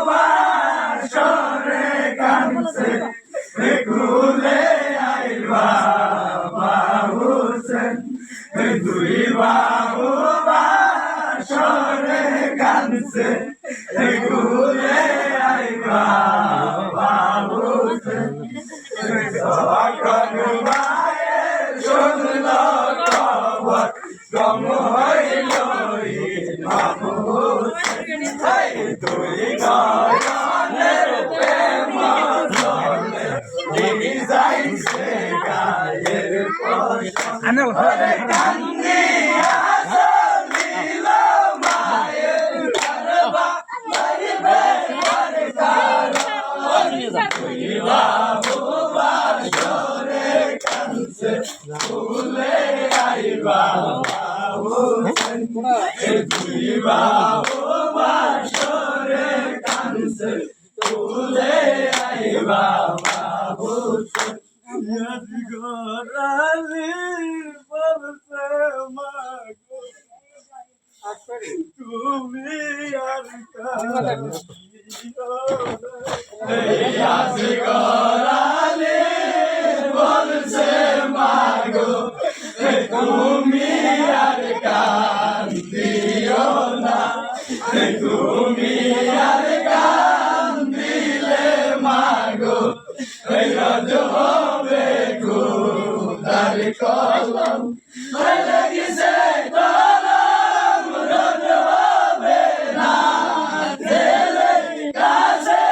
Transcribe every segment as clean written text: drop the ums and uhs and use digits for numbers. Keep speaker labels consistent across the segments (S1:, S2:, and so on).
S1: বাসরে কানছে কুলে আইবা বাহুসেন দুই বাহু বাসরে কানছে কুলে আইবা বাহুসেন সকল মায়ের শুনল খবর গম হইল বাহুসেন তুই গয়নের প্রেম জলে দিদি যাইছে গায়ের পশম কান্দিয়া চলিল মায়ের কারবা মারিবে তুই বাবু বাসরে কানছে ফুলে আইবা বাবু তুই বাবু বাসরে কানছে ফুলে আইবা বাবু গরালি বলছে মাগো তুমি আর গরালি বলছে মাগো তুমি আর কান্দিও না তুমি আর কান্দিলে মাগো রজ হবে খুদার কলম লাগিছে কলম রজ হবে না জেলে কাছে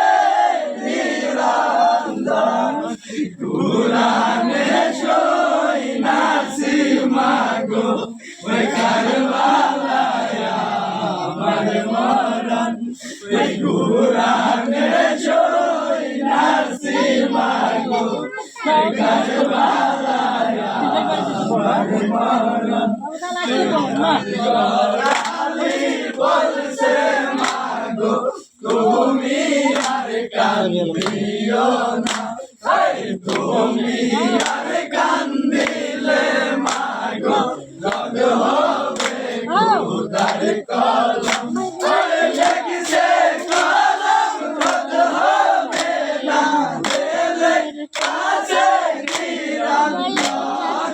S1: নিরন্তর কুরানে সই নাসি মাগো ওই কারবালায় আমার মরণ ওই কুরানে সই নাসি মাগো ওই কারবালায় আমার মরণ আলী বলছে মাগো তুমি আর কান্দিও না তুমি আর কান্দিলে মাগো রদ হবে খুদার কলম লেগেছে কলম রদ হবে না দিলে কাছে নিরন্তর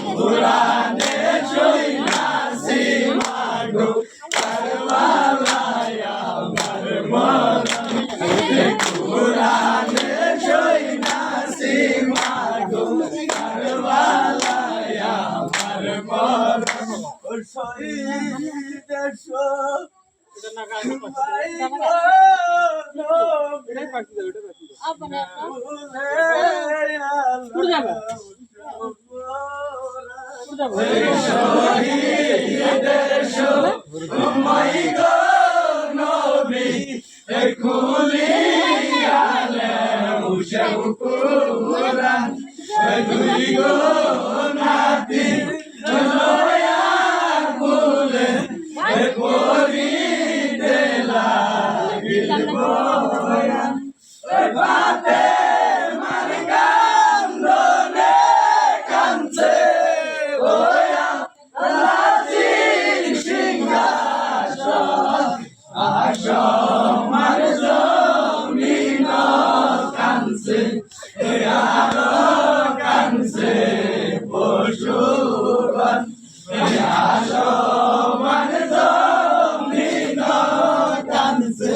S1: কুরানে সই নাসি মাগো কারবালায় আমার মরণ কুরানে সই নাসি মাগো কারবালায় আমার মরণ শহীদের নবী খুলিয়ালে উশাউ কুরান দুই গো নাতি লয়া কুলে পরিতে লাগিল বয়ান বাতে মার কান্দনে কান্দছে ওয়া লাজির সিংহাসন আসমার জমিন কান্দছে আরো কান্দছে পশুগণ আসমান জমিন কান্দছে